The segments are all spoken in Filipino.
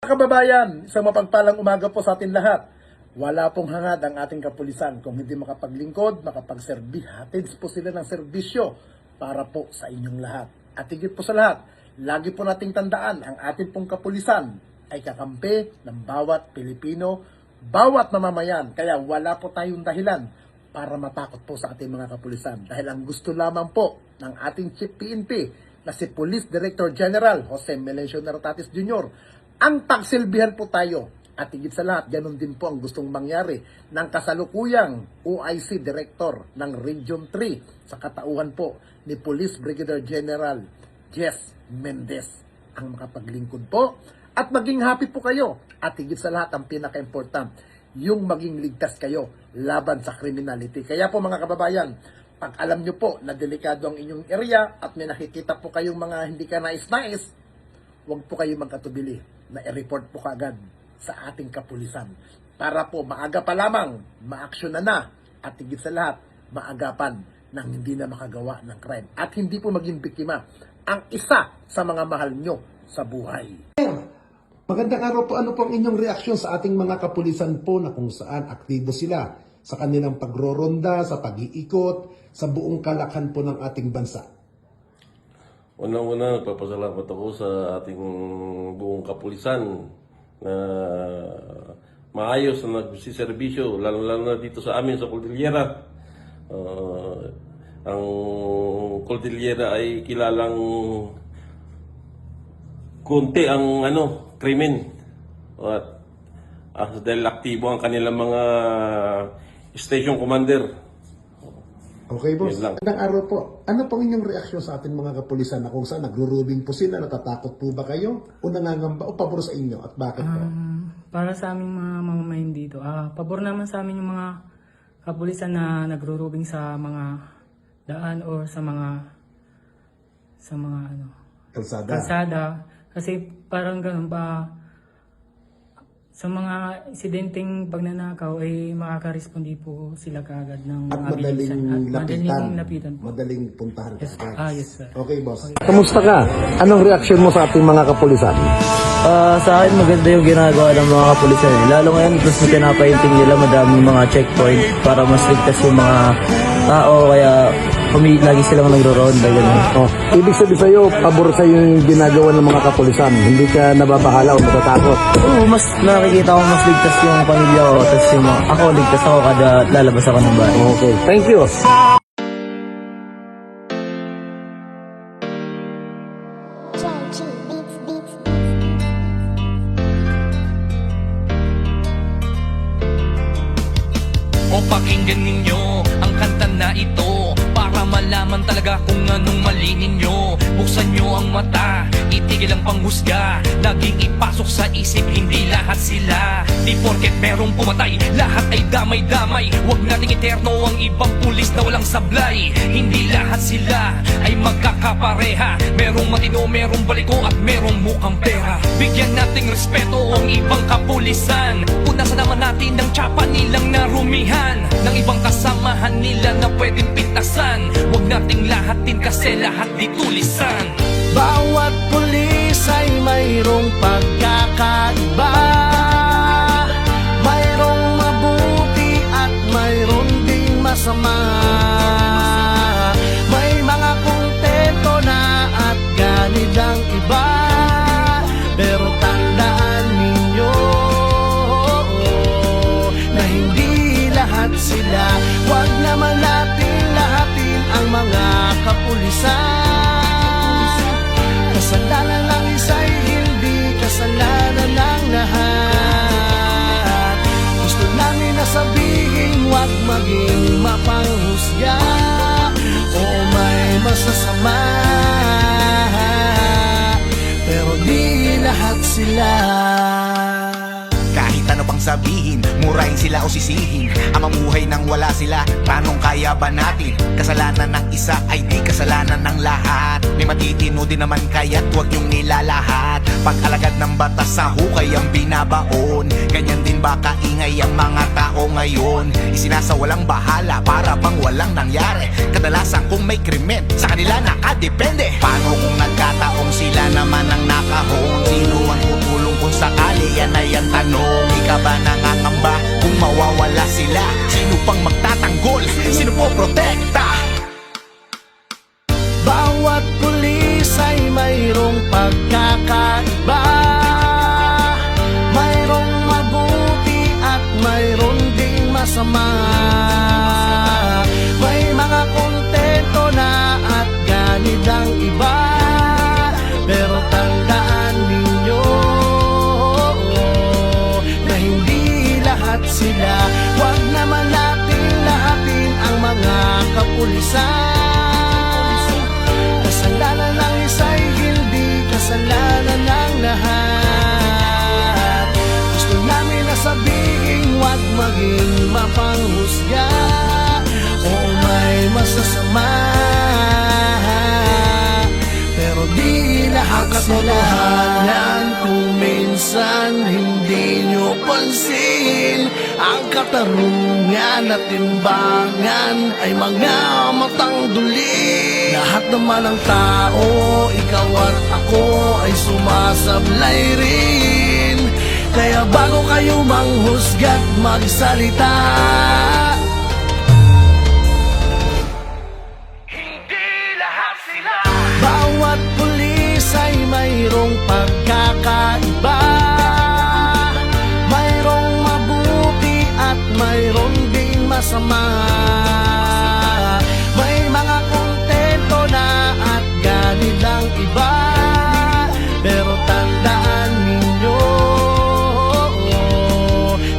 Kababayan, isang mapagpalang umaga po sa atin lahat. Wala pong hangad ang ating kapulisan kung hindi makapaglingkod, makapagserbi. Hatid po sila ng serbisyo para po sa inyong lahat. At higit po sa lahat, lagi po nating tandaan ang ating pong kapulisan ay kakampi ng bawat Pilipino, bawat mamamayan. Kaya wala po tayong dahilan para matakot po sa ating mga kapulisan. Dahil ang gusto lamang po ng ating Chief PNP na si Police Director General Jose Melencio Nartatis Jr. ang pagsilbihan po tayo. At higit sa lahat, ganun din po ang gustong mangyari ng kasalukuyang OIC Director ng Region 3 sa katauhan po ni Police Brigadier General Jess Mendez ang makapaglingkod po at maging happy po kayo. At higit sa lahat, ang pinaka-important, yung maging ligtas kayo laban sa criminality. Kaya po mga kababayan, pag alam nyo po na delikado ang inyong area at may nakikita po kayong mga hindi ka nais-nais, huwag po kayo magkatubili na i-report po kaagad sa ating kapulisan para po maaga pa lamang ma-action na at higit sa lahat maagapan ng hindi na makagawa ng crime at hindi po maging biktima ang isa sa mga mahal nyo sa buhay. Magandang araw po. Ano po ang inyong reaksyon sa ating mga kapulisan po na kung saan aktibo sila sa kanilang pagroronda, sa pag-iikot, sa buong kalakhan po ng ating bansa? Unang-una, nagpapasalamat ako sa ating buong kapulisan na maayos na nagsiservisyo, lalo-lalo na dito sa amin sa Cordillera. Ang Cordillera ay kilalang konti ang krimen. At dahil aktibo ang kanilang mga station commander. Okay, boss. Yun lang. Magandang araw po. Ano pong inyong reaksyon sa ating mga kapulisan na kung saan nagrurubing po sila? Natatakot po ba kayo? O nangangamba o pabor sa inyo? At bakit po? Para sa aming mga mamamayan dito, pabor naman sa amin yung mga kapulisan na nagrurubing sa mga daan or sa mga kalsada. Kasi parang ganun pa, sa mga insidenteng pagnanakaw ay makaka-respondi po sila kaagad ng At mga bilisan. Madaling lapitan po. Madaling puntahan Yes, kaagad. yes sir. Okay, boss. Kamusta ka? Anong reaksyon mo sa ating mga kapulisan? Sa akin maganda yung ginagawa ng mga kapulisan. Lalo ngayon, plus na pinapainting nila madaming mga checkpoint para mas ligtas yung mga tao. Kaya lagi silang nagro-ronda. Oh, ibig sabihin sa'yo, pabor sa'yo yung ginagawa ng mga kapulisan. Hindi ka nababahala o natatakot. Oo, mas nakikita ko mas ligtas yung pamilya ko. Tapos yung ako, ligtas ako kada lalabas ako ng bahay. Okay, thank you. O pakinggan ninyo ang kanta na ito para malaman talaga kung anong mali ninyo. Buksan nyo ang mata, itigil ang panghusga. Laging ipasok sa isip, hindi lahat sila. Di porket merong pumatay, lahat ay damay-damay. Huwag nating eterno ang ibang pulis na walang sablay. Hindi lahat sila ay magkakapareha. Merong matino, merong baliko at merong mukhang pera. Bigyan nating respeto ang ibang kapulisan. Punasan naman natin ng tsapa nilang narumihan, ng ibang kasamahan nila na pwedeng pintasan. Huwag nating lahatin kasi lahat di tulisan. Bawat pulis ay mayroong pagkakaiba. Mayroong mabuti at mayroong ding masama. May mga kontento na at ganid ang iba. Pero tandaan ninyo na hindi lahat sila. Huwag naman natin lahatin ang mga kapulisan. Kasalanan ng isa'y hindi kasalanan ng lahat. Gusto namin na sabihin, huwag maging mapanghusga o may masasama. Pero di lahat sila. Kahit ano pang sabihin, murahin sila o sisihin, ang mamuhay nang wala sila, tanong kaya ba natin? Kasalanan ng isa ay di kasalanan ng lahat. May matitino din naman kaya't huwag niyong nilalahat. Pag-alagad ng batas sa hukay ang binabaon. Ganyan din ba kaingay ang mga tao ngayon? Isinasawalang bahala para bang walang nangyari. Kadalasan kung may krimen, sa kanila nakadepende. Paano kung nagkataong sila naman ang nakahon? Sino ang tutulong kung sakali Di ka ba nangangamba kung mawawala sila? Sino pang magtatanggol? Sino po protekta? Bawat pulis ay mayroong pagkakaiba, mayroong mabuti at mayroong ding masama. May mga kontento na at ganid ang iba, pero tandaan ninyo na hindi lahat sila. Huwag naman natin lahatin ang mga kapulisan. Kasalanan ng isa'y hindi kasalanan ng lahat. Gusto namin na sabihin, huwag maging mapanghusga o may masasama, pero di lahat katotohanan. Kung minsan hindi nyo pansin, ang katarungan at timbangan ay mga matang duli. Lahat naman ng tao, ikaw at ako ay sumasablay rin. Kaya bago kayo manghusga't magsalita, bawat pulis ay mayroong pagkakaiba, mayroong mabuti at mayroong ding masama. May mga kontento na at ganid ang iba, pero tandaan ninyo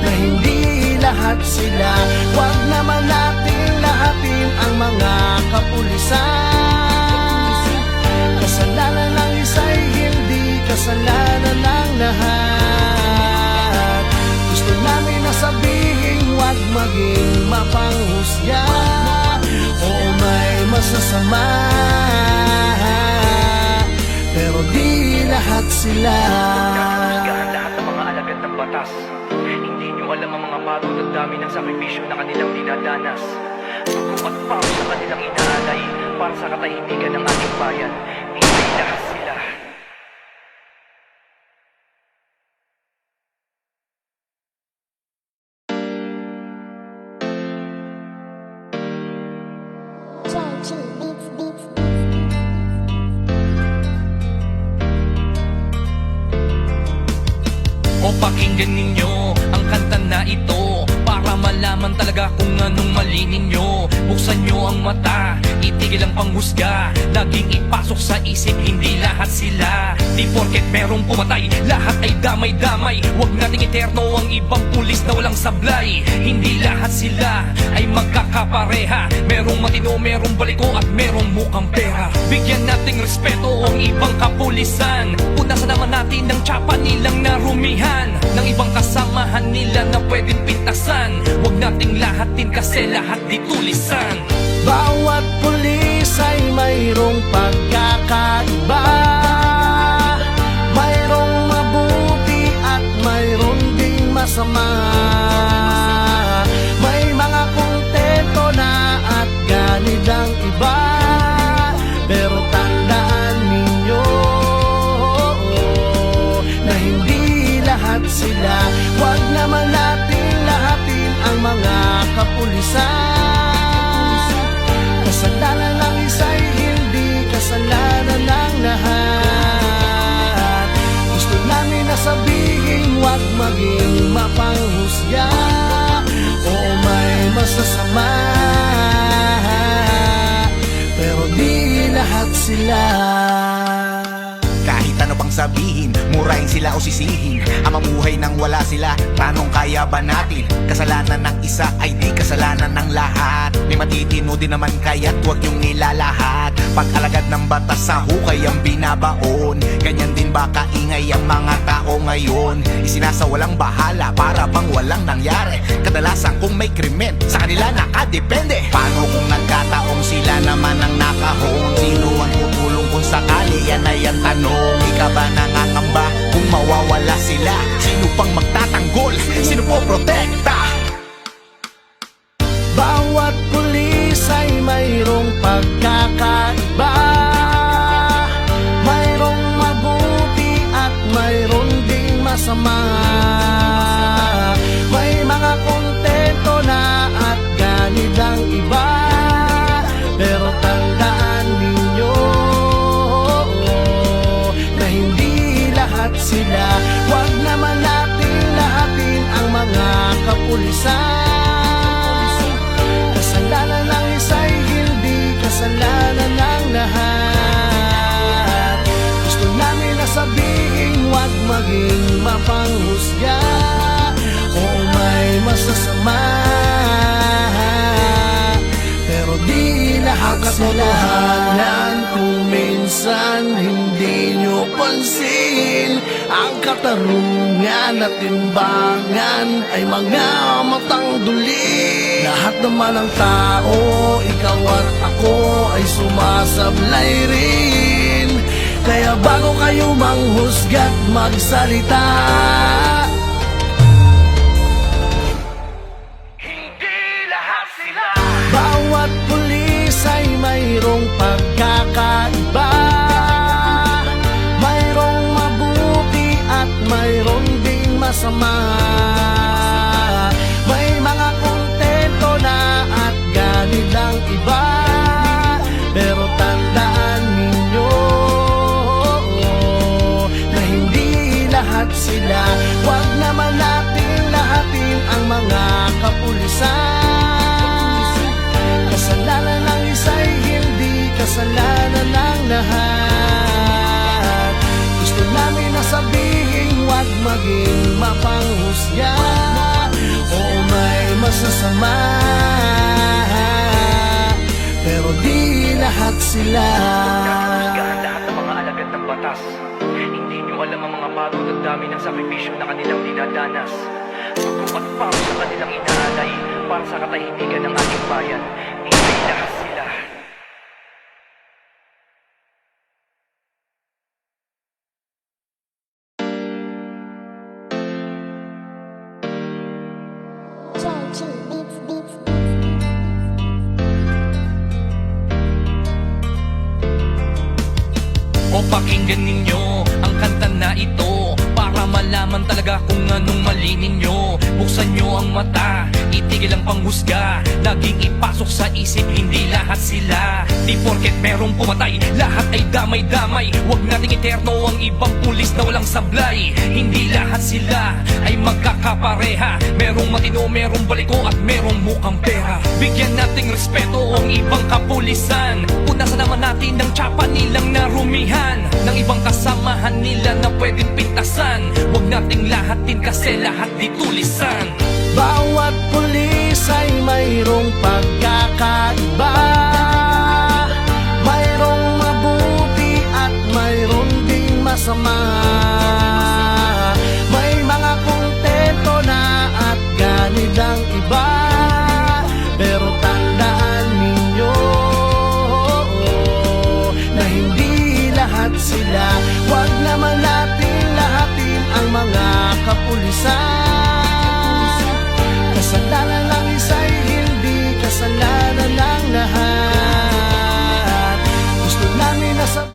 na hindi lahat sila. Huwag naman natin lahatin ang mga kapulisan. Kasalanan ng isa'y hindi kasalanan ng lahat. Gusto namin na sabihin, huwag maging mapanghusga o may masasama, pero di lahat sila. Lahat ng mga alagad ng batas. Hindi nyo alam ang mga pagod at dami ng sakripisyo na kanilang dinadanas. At pa sa kanilang inaalay para sa katahimikan ng ating bayan. Hindi lahat sila. O pakinggan ninyo ang kanta na ito para malaman talaga kung anong mali ninyo. Buksan nyo ang mata, itigil ang panghusga. Laging ipasok sa isip, hindi lahat sila. Di porket merong pumatay, lahat ay damay-damay. Huwag nating eterno ang ibang pulis na walang sablay. Hindi lahat sila ay magkakapareha. Merong matino, merong baliko at merong mukhang pera. Bigyan nating respeto ang ibang kapulisan. Punasan naman natin ng tsapa nilang narumihan, ng ibang kasamahan nila na pwedeng pintasan. Huwag nating lahatin kasi lahat di tulisan. Bawat pulis ay mayroong pagkakaiba, mayroong mabuti at mayroong ding masama. May mga kontento na at ganid ang iba, pero tandaan ninyo na hindi lahat sila. Huwag naman natin lahatin ang mga kapulisan. Kasalanan ng isa'y hindi kasalanan ng lahat. Gusto namin na sabihin, huwag maging mapanghusga o may masasama, pero di lahat sila. Kahit ano pang sabihin, murahin sila o sisihin, ang mamuhay nang wala sila, tanong kaya ba natin? Kasalanan ng isa ay di kasalanan ng lahat. May matitino din naman kaya't huwag niyong nilalahat. Pag-alagad ng batas sa hukay ang binabaon, ganyan din ba kaingay ang mga tao ngayon? Isinasawalang bahala para bang walang nangyari. Kadalasan kung may krimen, sa kanila nakadepende. Paano kung nagkataong sila naman ang nakahon? Sino ang tutulong kung sakali? Yan ay ang tanong. Ika ba nangangamba kung mawawala sila? Sino pang magtatanggol? Sino po protekta? Bawat pulis ay mayroong pagkakaiba, mayroong mabuti at mayroong ding masama. katotohanan kung minsan hindi nyo pansin. Ang katarungan at timbangan ay mga matang duli. Lahat naman ng tao, ikaw at ako ay sumasablay rin. Kaya bago kayo manghusga't magsalita, bawat pulis ay mayroong pagkakaiba. Mayroong mabuti at mayroong ding masama. May mga kontento na at ganit lang iba. Pero tandaan ninyo na hindi lahat sila. Huwag naman natin lahatin ang mga kapulisan. Kasalanan ng isa'y hindi kasalanan ng lahat. Gusto namin na sabihin, huwag maging mapanghusga. Oo, may masasama, pero di lahat sila. Lahat ng mga alagad ng batas. Hindi nyo alam ang mga pagod at dami ng sakripisyo na kanilang dinadanas. Pagkupat pa sa kanilang inaalay para sa katahimikan ng ating bayan. Hindi lahat sila. O pakinggan ninyo ang kanta na ito para malaman talaga kung anong mali ninyo. Buksan nyo ang mata, itigil ang panghusga. Laging ipasok sa isip, hindi lahat sila. Di porket merong pumatay, lahat ay damay-damay. Huwag nating eterno ang ibang pulis na walang sablay. Hindi lahat sila ay magkakapareha. Merong matino, merong baliko at merong mukhang pera. Bigyan nating respeto ang ibang kapulisan. Punasan naman natin ng tsapa nilang narumihan, ng ibang kasamahan nila na pwedeng pintasan. Huwag nating lahatin kasi lahat di tulisan. Bawat pulis ay mayroong pagkakaiba. Mayroong mabuti at mayroong ding masama. May mga kontento na at ganit ang iba. Pero tandaan ninyo na hindi lahat sila. Huwag naman natin lahatin ang mga kapulisan. Kasalanan